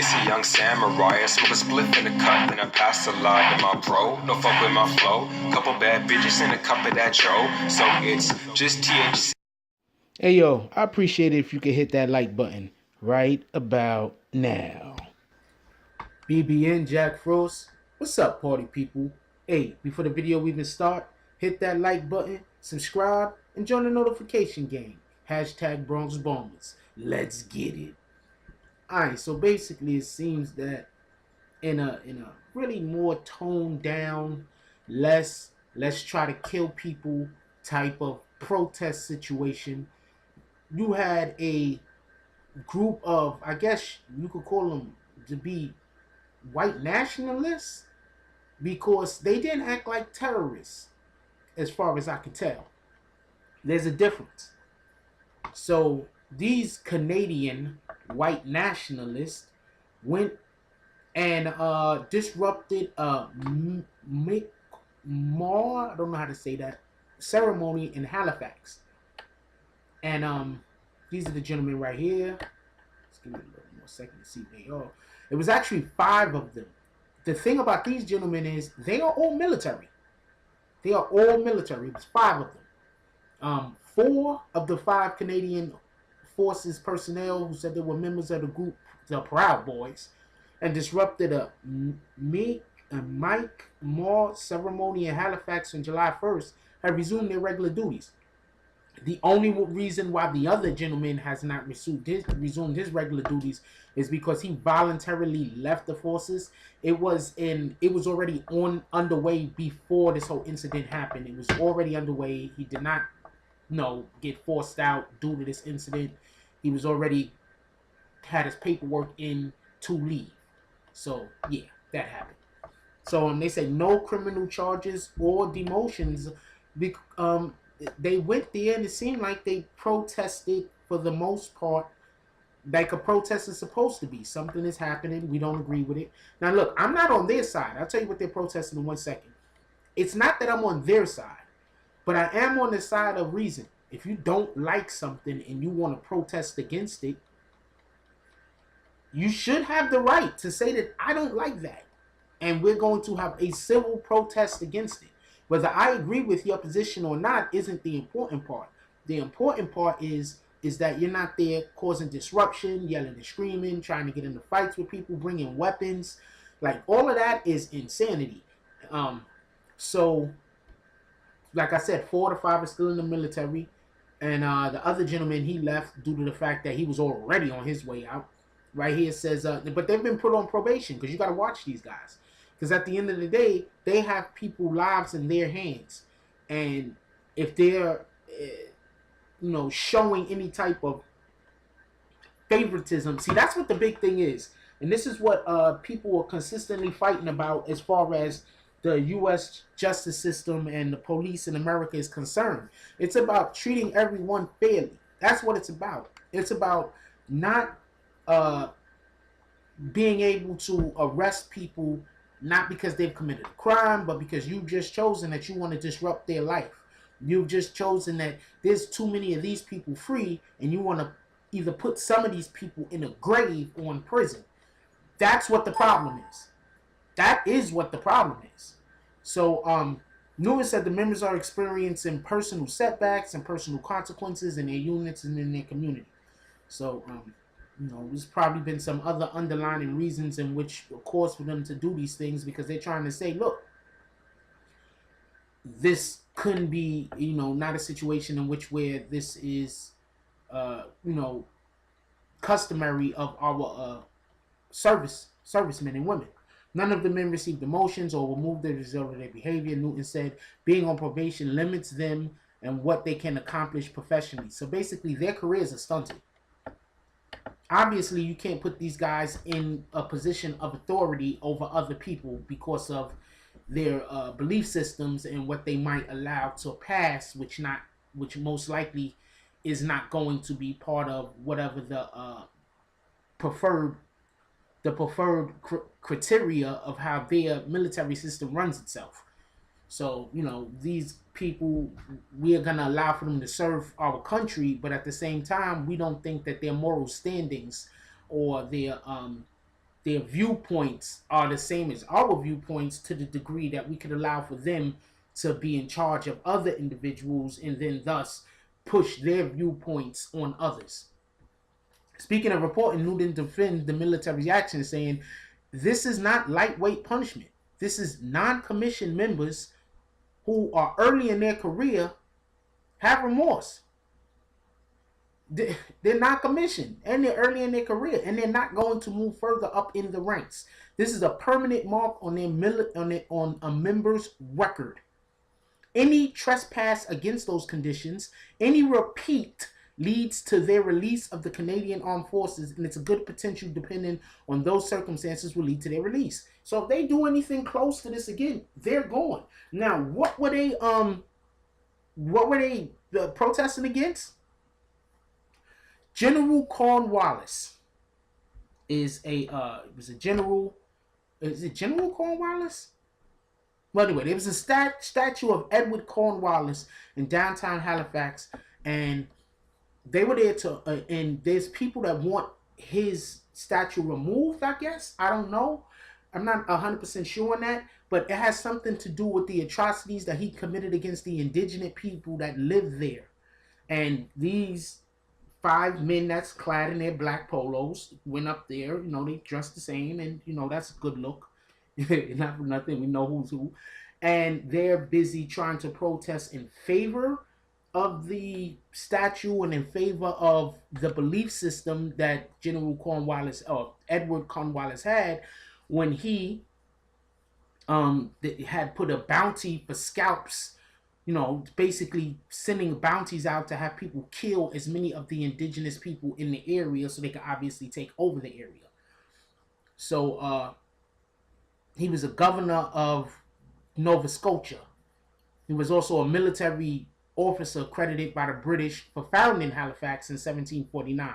It's a young samurai, I smoke a spliff in the cut, then I pass a lie to my bro. Don't fuck with my flow. Couple bad bitches and a cup of that Joe. So it's just THC. Hey yo, I appreciate it if you could hit that like button right about now. BBN Jack Frost, what's up, party people? Hey, before the video even start, hit that like button, subscribe, and join the notification gang. Hashtag Bronx Bombers. Let's get it. Alright, so basically it seems that in a really more toned down, less let's try to kill people type of protest situation, you had a group of, I guess you could call them to be white nationalists, because they didn't act like terrorists as far as I can tell. There's a difference. So these Canadian white nationalists went and disrupted a Mi'kmaq, I don't know how to say that, ceremony in Halifax. And these are the gentlemen right here. Let's give me a little more second to see who they are. It was actually 5 of them. The thing about these gentlemen is they are all military. They are all military. It was 5 of them. 4 of the 5 Canadian Forces personnel who said they were members of the group, the Proud Boys, and disrupted a Mike Moore ceremony in Halifax on July 1st, have resumed their regular duties. The only reason why the other gentleman has not resumed his regular duties is because he voluntarily left the forces. It was already underway before this whole incident happened. It was already underway. He did not, get forced out due to this incident. He was already had his paperwork in to leave. So yeah, that happened. So they say no criminal charges or demotions. They went there and it seemed like they protested for the most part like a protest is supposed to be. Something is happening. We don't agree with it. Now look, I'm not on their side. I'll tell you what they're protesting in 1 second. It's not that I'm on their side, but I am on the side of reason. If you don't like something and you want to protest against it, you should have the right to say that I don't like that. And we're going to have a civil protest against it. Whether I agree with your position or not isn't the important part. The important part is that you're not there causing disruption, yelling and screaming, trying to get into fights with people, bringing weapons. Like, all of that is insanity. So, like I said, 4 to 5 are still in the military. And the other gentleman, he left due to the fact that he was already on his way out. Right here says, but they've been put on probation because you got to watch these guys. Because at the end of the day, they have people's lives in their hands. And if they're, showing any type of favoritism, see, that's what the big thing is. And this is what people are consistently fighting about as far as the U.S. justice system and the police in America is concerned. It's about treating everyone fairly. That's what it's about. It's about not being able to arrest people not because they've committed a crime, but because you've just chosen that you want to disrupt their life. You've just chosen that there's too many of these people free, and you want to either put some of these people in a grave or in prison. That's what the problem is. That is what the problem is. So, Newman said the members are experiencing personal setbacks and personal consequences in their units and in their community. So, there's probably been some other underlying reasons in which, of course, for them to do these things, because they're trying to say, look, this couldn't be, not a situation in which where this is, customary of our servicemen and women. None of the men received demotions or removed the result of their behavior. Newton said being on probation limits them and what they can accomplish professionally. So basically, their careers are stunted. Obviously, you can't put these guys in a position of authority over other people because of their belief systems and what they might allow to pass, which most likely is not going to be part of whatever the preferred criteria of how their military system runs itself. So, these people, we are going to allow for them to serve our country, but at the same time, we don't think that their moral standings or their their viewpoints are the same as our viewpoints to the degree that we could allow for them to be in charge of other individuals and then thus push their viewpoints on others. Speaking of reporting, Newton defends the military action, saying this is not lightweight punishment. This is non-commissioned members who are early in their career have remorse. They're not commissioned and they're early in their career and they're not going to move further up in the ranks. This is a permanent mark on on a member's record. Any trespass against those conditions, any repeat leads to their release of the Canadian Armed Forces, and it's a good potential depending on those circumstances will lead to their release. So if they do anything close to this again, they're gone. Now, what were they protesting against? General Cornwallis is was a general. Is it General Cornwallis? Well, anyway, there was a statue of Edward Cornwallis in downtown Halifax, and they were there to. And there's people that want his statue removed. I guess I don't know. I'm not 100% sure on that, but it has something to do with the atrocities that he committed against the indigenous people that live there, and these 5 men that's clad in their black polos went up there. You know, they dressed the same, and you know that's a good look. Not for nothing, we know who's who, and they're busy trying to protest in favor of the statue and in favor of the belief system that General Cornwallis or Edward Cornwallis had when he had put a bounty for scalps. You know, basically sending bounties out to have people kill as many of the indigenous people in the area so they could obviously take over the area. So he was a governor of Nova Scotia. He was also a military officer credited by the British for founding Halifax in 1749.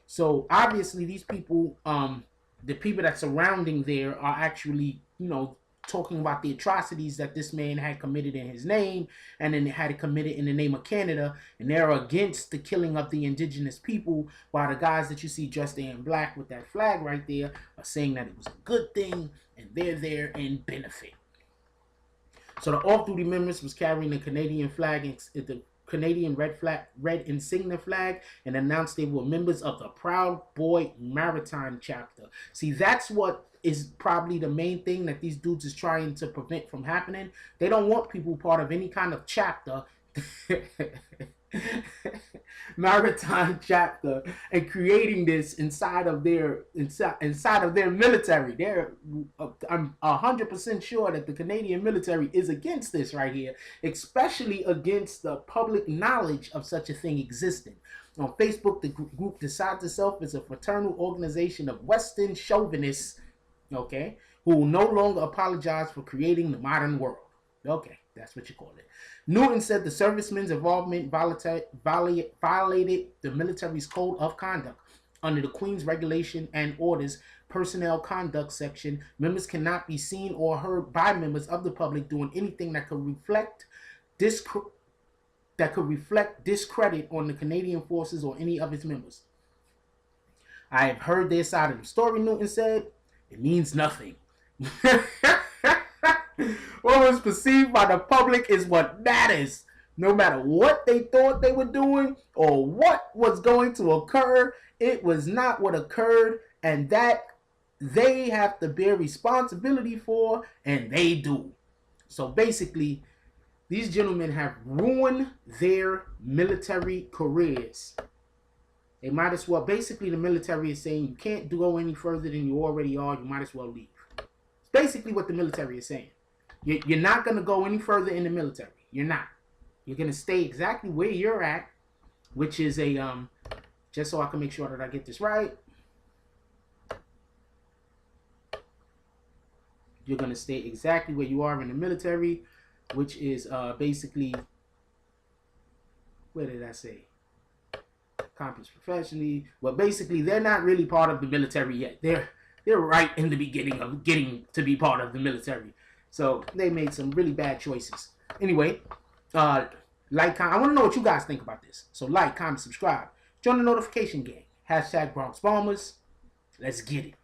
So obviously these people, the people that surrounding there are actually, you know, talking about the atrocities that this man had committed in his name and then had committed in the name of Canada, and they're against the killing of the indigenous people, while the guys that you see dressed in black with that flag right there are saying that it was a good thing and they're there in benefit. So the off-duty members was carrying the Canadian flag, the Canadian red insignia flag, and announced they were members of the Proud Boy Maritime chapter. See, that's what is probably the main thing that these dudes is trying to prevent from happening. They don't want people part of any kind of chapter, maritime chapter, and creating this inside of their military. I'm 100% sure that the Canadian military is against this right here, especially against the public knowledge of such a thing existing. On Facebook, the group decides itself as a fraternal organization of Western chauvinists, okay, who will no longer apologize for creating the modern world. Okay, that's what you call it. Newton said the servicemen's involvement violated the military's code of conduct. Under the Queen's regulation and orders personnel conduct section, members cannot be seen or heard by members of the public doing anything that could reflect discredit on the Canadian forces or any of its members. I have heard their side of the story, Newton said. It means nothing. What was perceived by the public is what matters. No matter what they thought they were doing or what was going to occur, it was not what occurred, and that they have to bear responsibility for, and they do. So basically, these gentlemen have ruined their military careers. They might as well, basically the military is saying you can't go any further than you already are, you might as well leave. It's basically what the military is saying. You're not going to go any further in the military. You're not. You're going to stay exactly where you're at, which is just so I can make sure that I get this right. You're going to stay exactly where you are in the military, which is basically, where did I say? Accomplish professionally. Well, basically, they're not really part of the military yet. They're right in the beginning of getting to be part of the military. So they made some really bad choices. Anyway, like, comment. I want to know what you guys think about this. So like, comment, subscribe. Join the notification gang. #BronxBombers. Let's get it.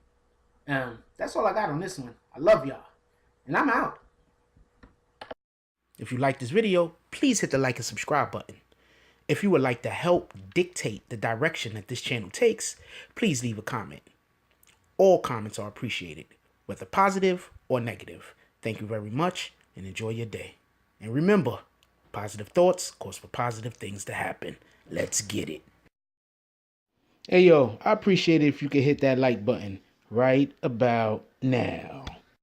That's all I got on this one. I love y'all. And I'm out. If you like this video, please hit the like and subscribe button. If you would like to help dictate the direction that this channel takes, please leave a comment. All comments are appreciated, whether positive or negative. Thank you very much and enjoy your day. And remember, positive thoughts cause for positive things to happen. Let's get it. Hey, yo, I appreciate it if you could hit that like button right about now.